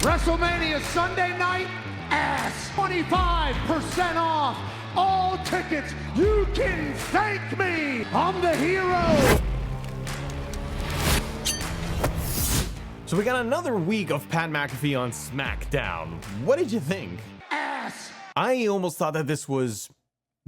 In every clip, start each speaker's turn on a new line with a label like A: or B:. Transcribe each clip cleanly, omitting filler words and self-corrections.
A: WrestleMania Sunday night, ass 25% off. All tickets, you can thank me. I'm the hero.
B: So we got another week of Pat McAfee on Smackdown. What did you think?
A: Ass.
B: I almost thought that this was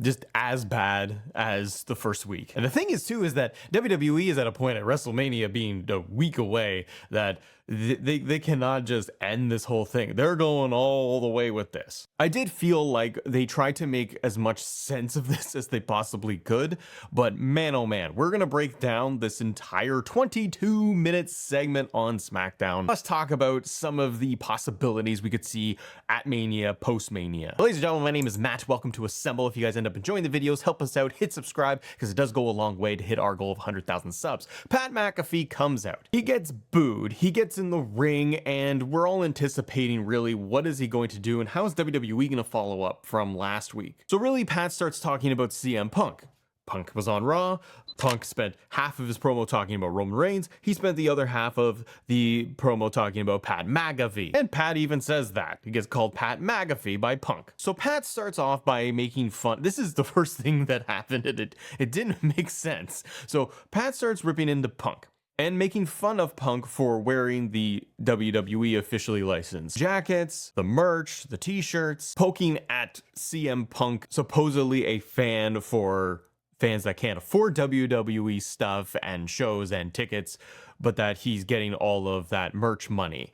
B: just as bad as the first week. And the thing is too, is that WWE is at a point at WrestleMania being a week away that they cannot just end this whole thing. They're going all the way with this. I did feel like they tried to make as much sense of this as they possibly could, but man, oh man, we're gonna break down this entire 22-minute segment on SmackDown. Let's talk about some of the possibilities we could see at Mania, post-Mania. Ladies and gentlemen, my name is Matt. Welcome to Assemble. If you guys end up enjoying the videos, help us out, hit subscribe, because it does go a long way to hit our goal of 100,000 subs. Pat McAfee comes out. He gets booed. He gets in the ring, and we're all anticipating really what is he going to do and how is WWE going to follow up from last week. So really, Pat starts talking about CM Punk. Punk was on Raw. Punk spent half of his promo talking about Roman Reigns. He spent the other half of the promo talking about Pat McAfee. And Pat even says that. He gets called Pat McAfee by Punk. So Pat starts off by making fun. This is the first thing that happened, and it didn't make sense. So Pat starts ripping into Punk and making fun of Punk for wearing the WWE officially licensed jackets, the merch, the t-shirts, poking at CM Punk, supposedly a fan for fans that can't afford WWE stuff and shows and tickets, but that he's getting all of that merch money.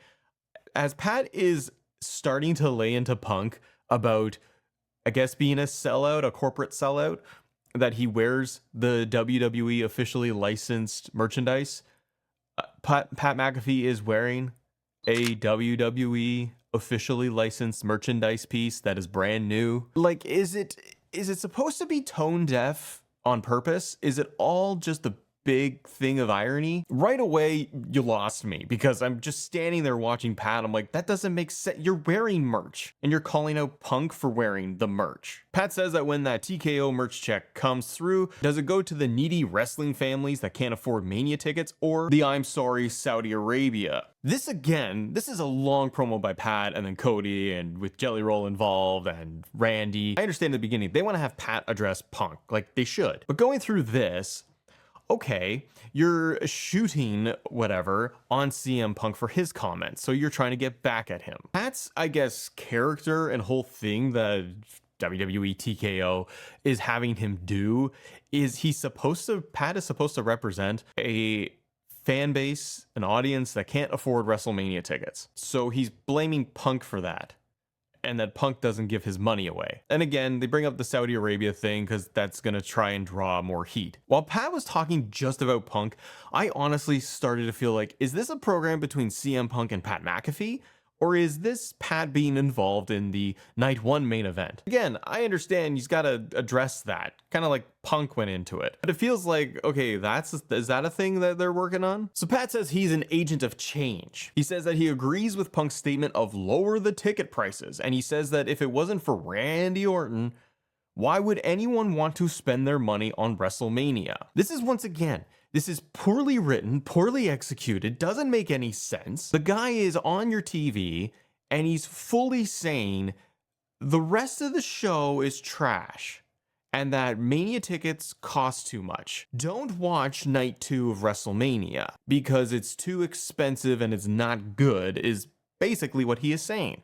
B: As Pat is starting to lay into Punk about, I guess, being a sellout, a corporate sellout, that he wears the WWE officially licensed merchandise, Pat McAfee is wearing a WWE officially licensed merchandise piece that is brand new. Like, is it supposed to be tone deaf on purpose? Is it all just a big thing of irony? Right away, you lost me, because I'm just standing there watching Pat. I'm like, that doesn't make sense. You're wearing merch and you're calling out Punk for wearing the merch. Pat says that when that TKO merch check comes through, does it go to the needy wrestling families that can't afford Mania tickets, or the I'm sorry Saudi Arabia? This is a long promo by Pat and then Cody, and with Jelly Roll involved and Randy. I understand at the beginning they want to have Pat address Punk, like they should. But going through this, okay, you're shooting whatever on CM Punk for his comments, so you're trying to get back at him. Pat's, I guess, character and whole thing that WWE TKO is having him do is Pat is supposed to represent a fan base, an audience that can't afford WrestleMania tickets. So he's blaming Punk for that, and that Punk doesn't give his money away. And again, they bring up the Saudi Arabia thing because that's going to try and draw more heat. While Pat was talking just about Punk, I honestly started to feel like, is this a program between CM Punk and Pat McAfee? Or is this Pat being involved in the night one main event? Again, I understand he's got to address that, kind of like Punk went into it. But it feels like, okay, is that a thing that they're working on? So Pat says he's an agent of change. He says that he agrees with Punk's statement of lower the ticket prices. And he says that if it wasn't for Randy Orton, why would anyone want to spend their money on WrestleMania? This is poorly written, poorly executed, doesn't make any sense. The guy is on your TV and he's fully saying the rest of the show is trash and that Mania tickets cost too much. Don't watch night 2 of WrestleMania because it's too expensive and it's not good, is basically what he is saying.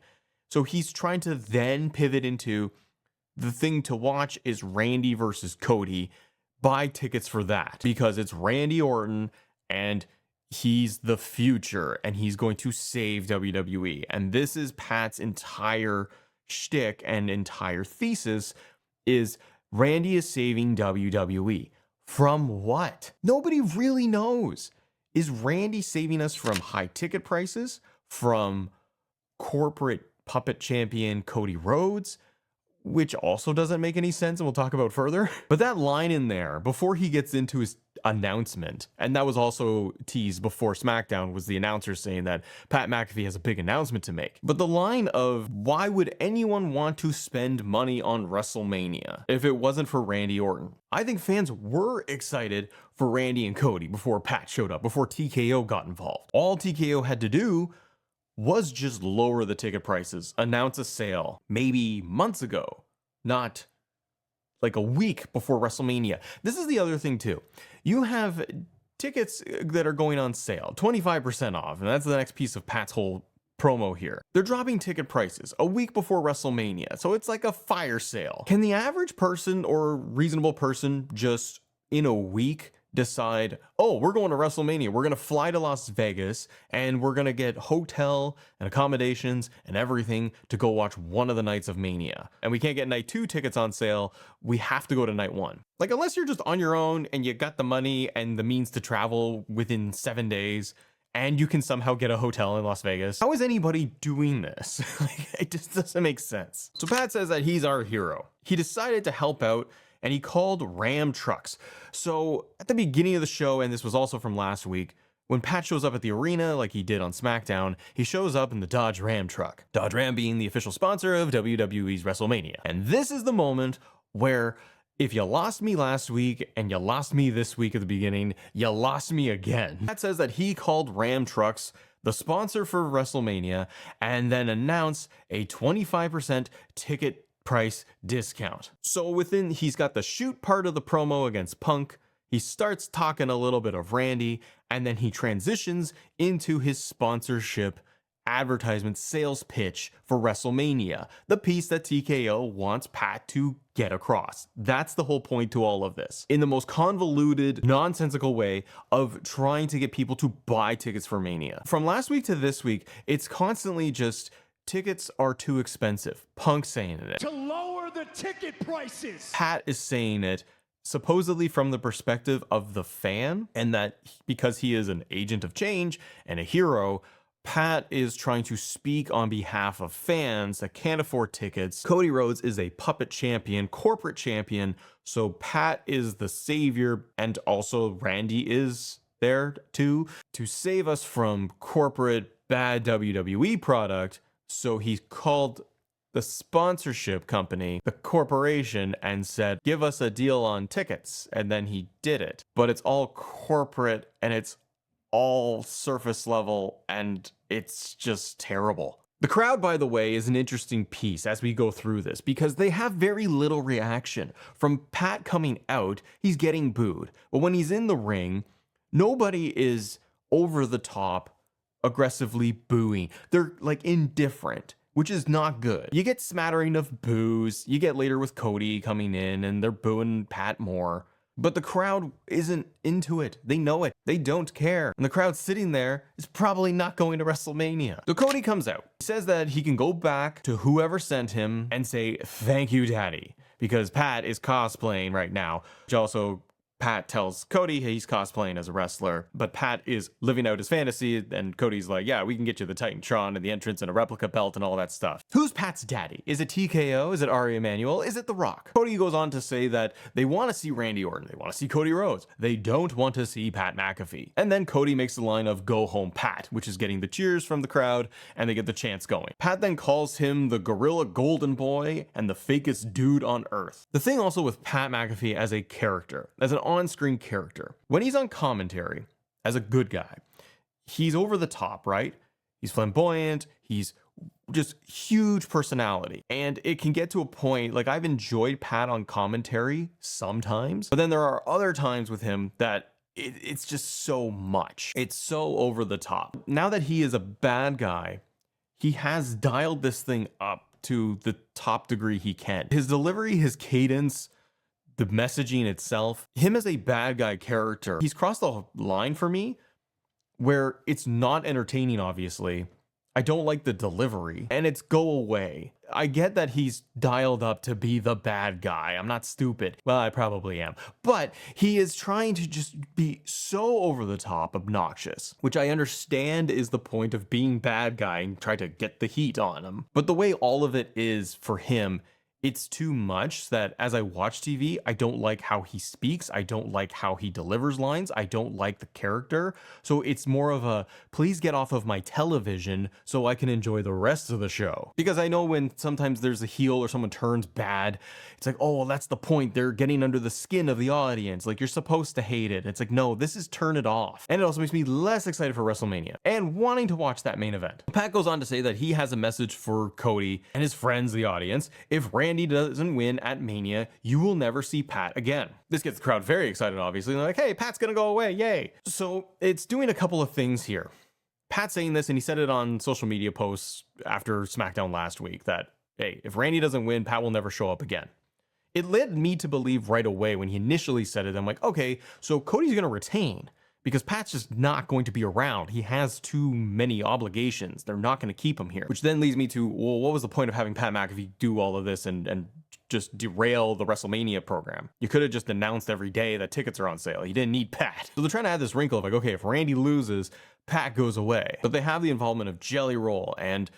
B: So he's trying to then pivot into the thing to watch is Randy versus Cody. Buy tickets for that because it's Randy Orton and he's the future and he's going to save WWE. And this is Pat's entire shtick and entire thesis is Randy is saving WWE. From what? Nobody really knows. Is Randy saving us from high ticket prices? From corporate puppet champion Cody Rhodes? Which also doesn't make any sense, and we'll talk about further. But that line in there, before he gets into his announcement, and that was also teased before SmackDown, was the announcer saying that Pat McAfee has a big announcement to make. But the line of, why would anyone want to spend money on WrestleMania if it wasn't for Randy Orton? I think fans were excited for Randy and Cody before Pat showed up, before TKO got involved. All TKO had to do was just lower the ticket prices, announce a sale maybe months ago, not like a week before WrestleMania. This is the other thing too. You have tickets that are going on sale, 25% off, and that's the next piece of Pat's whole promo here. They're dropping ticket prices a week before WrestleMania, so it's like a fire sale. Can the average person or reasonable person just in a week decide, oh, we're going to WrestleMania, we're gonna fly to Las Vegas, and we're gonna get hotel and accommodations and everything to go watch one of the nights of Mania, and we can't get night 2 tickets on sale, we have to go to night 1. Like, unless you're just on your own and you got the money and the means to travel within 7 days, and you can somehow get a hotel in Las Vegas, how is anybody doing this? Like, it just doesn't make sense. So Pat says that he's our hero. He decided to help out, and he called Ram trucks. So at the beginning of the show, and this was also from last week, when Pat shows up at the arena like he did on Smackdown, he shows up in the Dodge Ram truck. Dodge Ram being the official sponsor of WWE's WrestleMania. And this is the moment where if you lost me last week and you lost me this week at the beginning, you lost me again. Pat says that he called Ram Trucks the sponsor for WrestleMania and then announced a 25% ticket price discount. So he's got the shoot part of the promo against Punk. He starts talking a little bit of Randy, and then he transitions into his sponsorship advertisement sales pitch for WrestleMania, the piece that TKO wants Pat to get across. That's the whole point to all of this. In the most convoluted, nonsensical way of trying to get people to buy tickets for Mania. From last week to this week, it's constantly just tickets are too expensive. Punk saying it.
A: To lower the ticket prices.
B: Pat is saying it supposedly from the perspective of the fan, and that because he is an agent of change and a hero, Pat is trying to speak on behalf of fans that can't afford tickets. Cody Rhodes is a puppet champion, corporate champion, so Pat is the savior, and also Randy is there too, to save us from corporate bad WWE product. So he called the sponsorship company, the corporation, and said, give us a deal on tickets. And then he did it. But it's all corporate and it's all surface level, and it's just terrible. The crowd, by the way, is an interesting piece as we go through this because they have very little reaction. From Pat coming out, he's getting booed. But when he's in the ring, nobody is over the top aggressively booing. They're like indifferent, which is not good. You get smattering of boos. You get later with Cody coming in and they're booing Pat more. But the crowd isn't into it. They know it. They don't care. And the crowd sitting there is probably not going to WrestleMania. So Cody comes out. He says that he can go back to whoever sent him and say, thank you, Daddy. Because Pat is cosplaying right now. Which also, Pat tells Cody he's cosplaying as a wrestler, but Pat is living out his fantasy, and Cody's like, yeah, we can get you the Titantron and the entrance and a replica belt and all that stuff. Who's Pat's daddy? Is it TKO? Is it Ari Emanuel? Is it The Rock? Cody goes on to say that they want to see Randy Orton. They want to see Cody Rhodes. They don't want to see Pat McAfee. And then Cody makes the line of go home Pat, which is getting the cheers from the crowd, and they get the chants going. Pat then calls him the Gorilla Golden Boy and the fakest dude on earth. The thing also with Pat McAfee as a character, as an on-screen character, when he's on commentary as a good guy, he's over the top, right? He's flamboyant, he's just huge personality, and it can get to a point, like, I've enjoyed Pat on commentary sometimes, but then there are other times with him that it's just so much. It's so over the top. Now that he is a bad guy, he has dialed this thing up to the top degree he can. His delivery, his cadence, the messaging itself, him as a bad guy character, he's crossed the line for me where it's not entertaining, obviously. I don't like the delivery, and it's go away. I get that he's dialed up to be the bad guy. I'm not stupid. Well, I probably am. But he is trying to just be so over the top obnoxious, which I understand is the point of being bad guy and try to get the heat on him. But the way all of it is for him it's too much that as I watch TV, I don't like how he speaks. I don't like how he delivers lines. I don't like the character. So it's more of a, please get off of my television so I can enjoy the rest of the show. Because I know when sometimes there's a heel or someone turns bad, it's like, oh, well, that's the point. They're getting under the skin of the audience. Like, you're supposed to hate it. It's like, no, this is turn it off. And it also makes me less excited for WrestleMania and wanting to watch that main event. Pat goes on to say that he has a message for Cody and his friends, the audience. If Randy doesn't win at Mania, you will never see Pat again. This gets the crowd very excited, obviously. They're like, hey, Pat's gonna go away, yay. So it's doing a couple of things here. Pat saying this, and he said it on social media posts after Smackdown last week, that, hey, if Randy doesn't win, Pat will never show up again. It led me to believe right away when he initially said it, I'm like, okay, so Cody's gonna retain, because Pat's just not going to be around. He has too many obligations. They're not going to keep him here. Which then leads me to, well, what was the point of having Pat McAfee do all of this and just derail the WrestleMania program? You could have just announced every day that tickets are on sale. You didn't need Pat. So they're trying to add this wrinkle of like, okay, if Randy loses, Pat goes away. But they have the involvement of Jelly Roll, and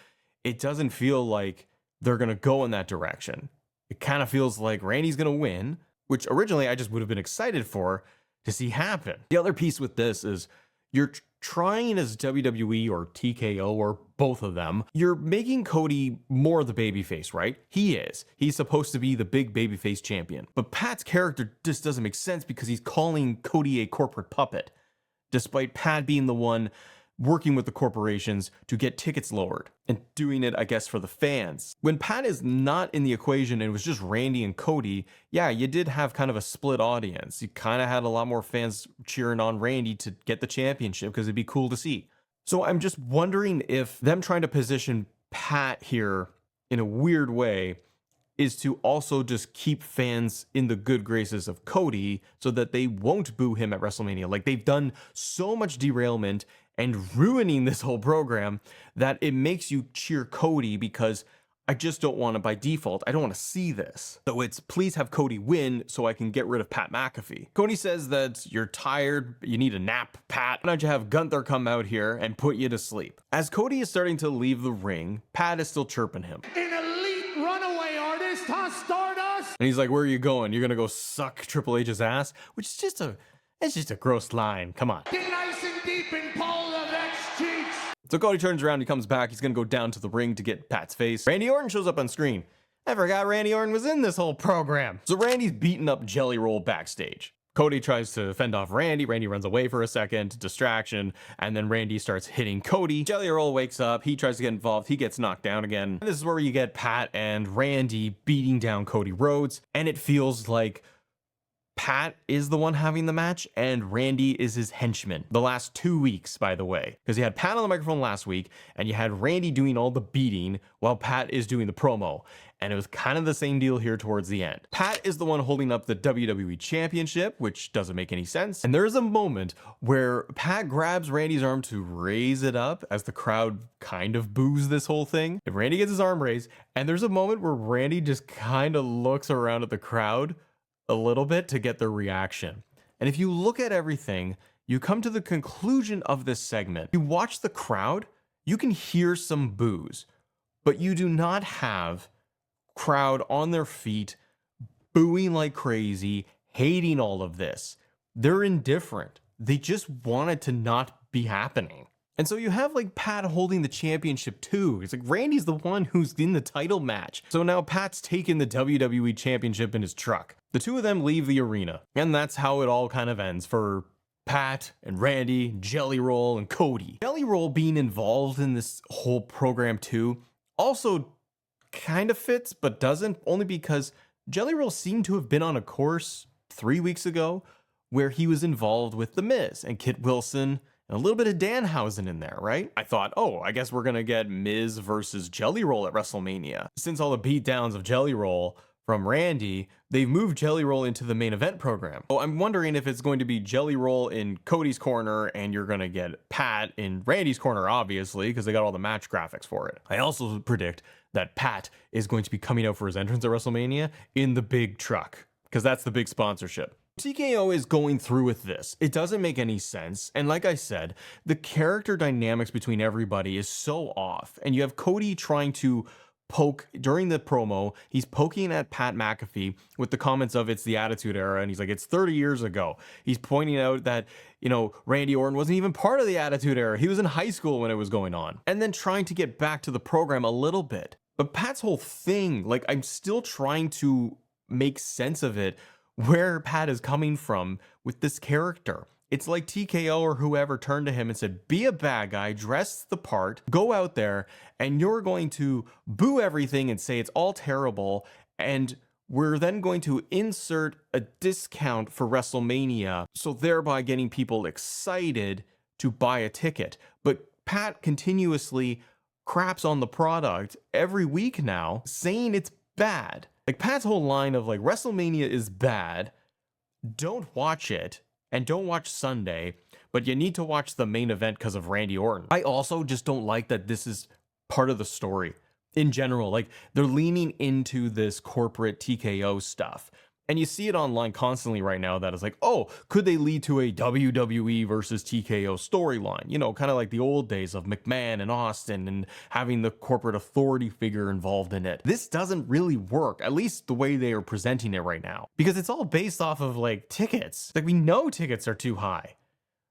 B: it doesn't feel like they're going to go in that direction. It kind of feels like Randy's going to win, which originally I just would have been excited for to see happen. The other piece with this is you're trying as WWE or TKO or both of them, you're making Cody more the babyface, right? He is. He's supposed to be the big babyface champion. But Pat's character just doesn't make sense because he's calling Cody a corporate puppet, despite Pat being the one working with the corporations to get tickets lowered and doing it, I guess, for the fans. When Pat is not in the equation and it was just Randy and Cody, yeah, you did have kind of a split audience. You kind of had a lot more fans cheering on Randy to get the championship because it'd be cool to see. So I'm just wondering if them trying to position Pat here in a weird way is to also just keep fans in the good graces of Cody so that they won't boo him at WrestleMania. Like, they've done so much derailment and ruining this whole program that it makes you cheer Cody because I just don't want to, by default, I don't want to see this. So it's please have Cody win so I can get rid of Pat McAfee. Cody says that you're tired, you need a nap, Pat. Why don't you have Gunther come out here and put you to sleep? As Cody is starting to leave the ring, Pat is still chirping him.
A: An elite runaway artist, huh, Stardust?
B: And he's like, where are you going? You're gonna go suck Triple H's ass? Which is just a gross line. Come on.
A: Get nice and deep in Paul Levesque's cheeks.
B: So Cody turns around, he comes back, he's gonna go down to the ring to get Pat's face. Randy Orton shows up on screen. I forgot Randy Orton was in this whole program. So Randy's beating up Jelly Roll backstage. Cody tries to fend off Randy. Randy runs away for a second, distraction, and then Randy starts hitting Cody. Jelly Roll wakes up, he tries to get involved, he gets knocked down again. This is where you get Pat and Randy beating down Cody Rhodes, and it feels like Pat is the one having the match and Randy is his henchman. The last 2 weeks, by the way, because you had Pat on the microphone last week and you had Randy doing all the beating while Pat is doing the promo. And it was kind of the same deal here towards the end. Pat is the one holding up the WWE Championship, which doesn't make any sense. And there's a moment where Pat grabs Randy's arm to raise it up as the crowd kind of boos this whole thing. And Randy gets his arm raised, and there's a moment where Randy just kind of looks around at the crowd a little bit to get their reaction. And if you look at everything, you come to the conclusion of this segment. You watch the crowd, you can hear some boos, but you do not have crowd on their feet, booing like crazy, hating all of this. They're indifferent. They just want it to not be happening. And so you have like Pat holding the championship too. It's like Randy's the one who's in the title match. So now Pat's taking the WWE championship in his truck. The two of them leave the arena. And that's how it all kind of ends for Pat and Randy, Jelly Roll and Cody. Jelly Roll being involved in this whole program too also kind of fits, but doesn't, only because Jelly Roll seemed to have been on a course 3 weeks ago where he was involved with The Miz and Kit Wilson and a little bit of Danhausen in there, right? I thought, oh, I guess we're gonna get Miz versus Jelly Roll at WrestleMania. Since all the beatdowns of Jelly Roll from Randy, they've moved Jelly Roll into the main event program. Oh, I'm wondering if it's going to be Jelly Roll in Cody's corner and you're gonna get Pat in Randy's corner, obviously, because they got all the match graphics for it. I also predict that Pat is going to be coming out for his entrance at WrestleMania in the big truck, because that's the big sponsorship. TKO is going through with this. It doesn't make any sense. And like I said, the character dynamics between everybody is so off. And you have Cody trying to poke during the promo. He's poking at Pat McAfee with the comments of it's the Attitude Era, and he's like, it's 30 years ago. He's pointing out that, you know, Randy Orton wasn't even part of the Attitude Era. He was in high school when it was going on. And then trying to get back to the program a little bit. But Pat's whole thing, like, I'm still trying to make sense of it, where Pat is coming from with this character. It's like TKO or whoever turned to him and said, be a bad guy, dress the part, go out there, and you're going to boo everything and say it's all terrible. And we're then going to insert a discount for WrestleMania, so thereby getting people excited to buy a ticket. But Pat continuously craps on the product every week now, saying it's bad. Like, Pat's whole line of like, WrestleMania is bad, don't watch it, and don't watch Sunday, but you need to watch the main event because of Randy Orton. I also just don't like that this is part of the story in general. Like, they're leaning into this corporate TKO stuff. And you see it online constantly right now that is like, oh, could they lead to a WWE versus TKO storyline? You know, kind of like the old days of McMahon and Austin and having the corporate authority figure involved in it. This doesn't really work, at least the way they are presenting it right now, because it's all based off of like tickets. Like, we know tickets are too high.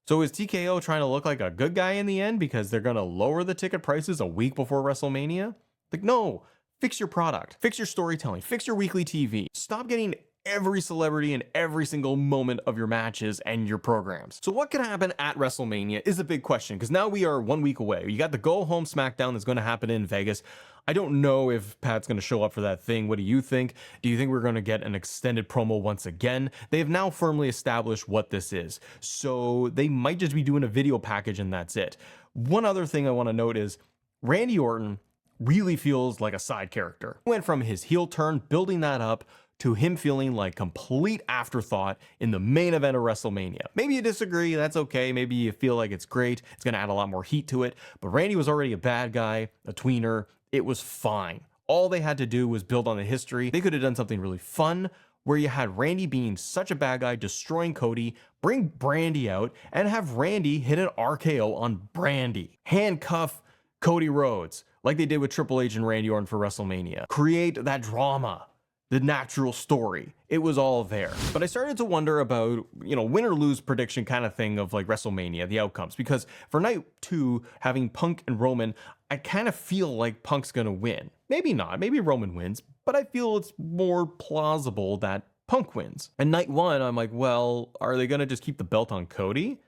B: So is TKO trying to look like a good guy in the end because they're going to lower the ticket prices a week before WrestleMania? Like, no, fix your product, fix your storytelling, fix your weekly TV. Stop getting every celebrity in every single moment of your matches and your programs. So what can happen at WrestleMania is a big question, because now we are 1 week away. You got the go home Smackdown that's going to happen in Vegas. I don't know if Pat's going to show up for that thing. What do you think? Do you think we're going to get an extended promo once again? They have now firmly established what this is, so they might just be doing a video package and that's it. One other thing I want to note is Randy Orton really feels like a side character. He went from his heel turn, building that up, to him feeling like complete afterthought in the main event of WrestleMania. Maybe you disagree, that's okay. Maybe you feel like it's great, it's gonna add a lot more heat to it, but Randy was already a bad guy, a tweener. It was fine. All they had to do was build on the history. They could have done something really fun where you had Randy being such a bad guy, destroying Cody, bring Brandy out, and have Randy hit an RKO on Brandy. Handcuff Cody Rhodes, like they did with Triple H and Randy Orton for WrestleMania. Create that drama, the natural story. It was all there. But I started to wonder about, you know, win or lose prediction kind of thing of like WrestleMania, the outcomes. Because for night 2, having Punk and Roman, I kind of feel like Punk's gonna win. Maybe not, maybe Roman wins, but I feel it's more plausible that Punk wins. And night 1, I'm like, well, are they gonna just keep the belt on Cody?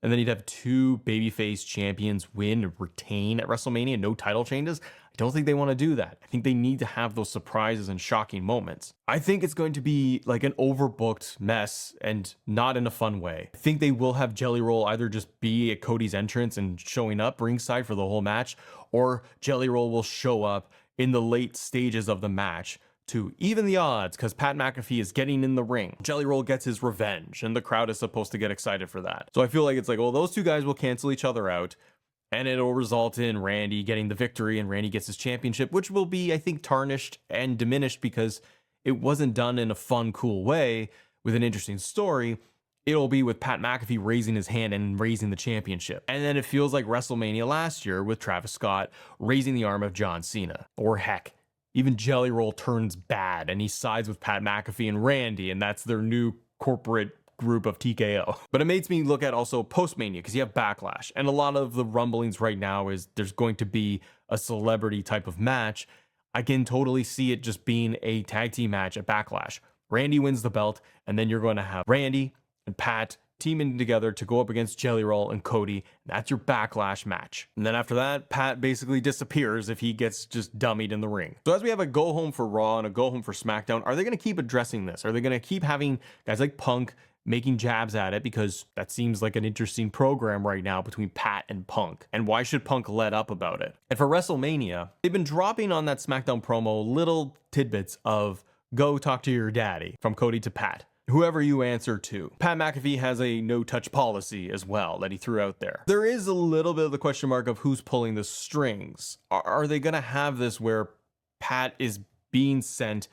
B: And then you'd have 2 babyface champions win and retain at WrestleMania, no title changes. I don't think they want to do that. I think they need to have those surprises and shocking moments. I think it's going to be like an overbooked mess and not in a fun way. I think they will have Jelly Roll either just be at Cody's entrance and showing up ringside for the whole match, or Jelly Roll will show up in the late stages of the match to even the odds, because Pat McAfee is getting in the ring. Jelly Roll gets his revenge, and the crowd is supposed to get excited for that. So I feel like it's like, well, those two guys will cancel each other out, and it'll result in Randy getting the victory, and Randy gets his championship, which will be, I think, tarnished and diminished because it wasn't done in a fun, cool way with an interesting story. It'll be with Pat McAfee raising his hand and raising the championship. And then it feels like WrestleMania last year with Travis Scott raising the arm of John Cena. Or heck, even Jelly Roll turns bad and he sides with Pat McAfee and Randy, and that's their new corporate group of TKO. But it makes me look at also post-Mania, because you have Backlash, and a lot of the rumblings right now is there's going to be a celebrity type of match. I can totally see it just being a tag team match at Backlash. Randy wins the belt, and then you're going to have Randy and Pat teaming together to go up against Jelly Roll and Cody. That's your Backlash match. And then after that, Pat basically disappears if he gets just dummied in the ring. So as we have a go home for Raw and a go home for SmackDown, are they going to keep addressing this? Are they going to keep having guys like Punk making jabs at it, because that seems like an interesting program right now between Pat and Punk? And why should Punk let up about it? And for WrestleMania, they've been dropping on that SmackDown promo little tidbits of go talk to your daddy from Cody to Pat, whoever you answer to. Pat McAfee has a no-touch policy as well that he threw out there. There is a little bit of the question mark of who's pulling the strings. Are they going to have this where Pat is being sent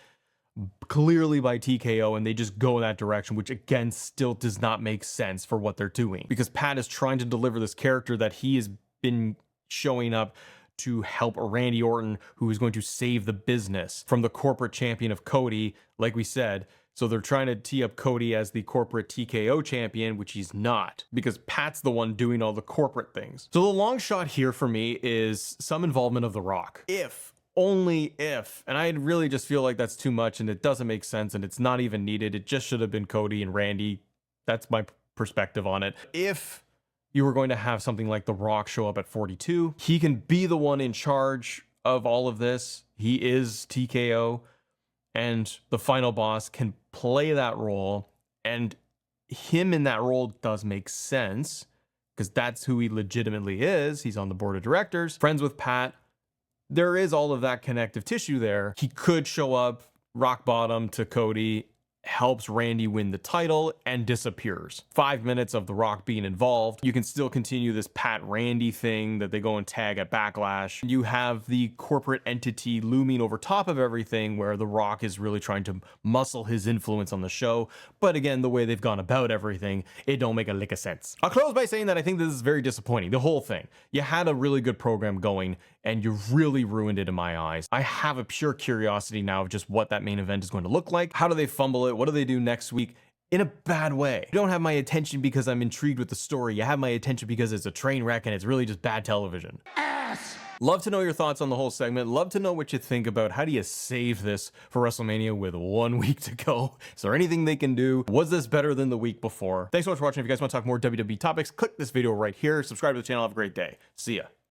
B: clearly by TKO and they just go in that direction, which again still does not make sense for what they're doing, because Pat is trying to deliver this character that he has been showing up to help Randy Orton, who is going to save the business from the corporate champion of Cody, like we said. So they're trying to tee up Cody as the corporate TKO champion, which he's not, because Pat's the one doing all the corporate things. So the long shot here for me is some involvement of The Rock. If, only if, and I really just feel like that's too much and it doesn't make sense and it's not even needed. It just should have been Cody and Randy. That's my perspective on it. If you were going to have something like The Rock show up at 42, he can be the one in charge of all of this. He is TKO. And the final boss can play that role, and him in that role does make sense because that's who he legitimately is. He's on the board of directors, friends with Pat. There is all of that connective tissue there. He could show up rock bottom to Cody, helps Randy win the title, and disappears. 5 minutes of The Rock being involved. You can still continue this Pat Randy thing that they go and tag at Backlash. You have the corporate entity looming over top of everything where The Rock is really trying to muscle his influence on the show. But again, the way they've gone about everything, it don't make a lick of sense. I'll close by saying that I think this is very disappointing. The whole thing. You had a really good program going and you really ruined it in my eyes. I have a pure curiosity now of just what that main event is going to look like. How do they fumble it? What do they do next week? In a bad way. You don't have my attention because I'm intrigued with the story. You have my attention because it's a train wreck and it's really just bad television.
A: Ass.
B: Love to know your thoughts on the whole segment. Love to know what you think about how do you save this for WrestleMania with 1 week to go. Is there anything they can do? Was this better than the week before? Thanks so much for watching. If you guys want to talk more WWE topics, click this video right here. Subscribe to the channel. Have a great day. See ya.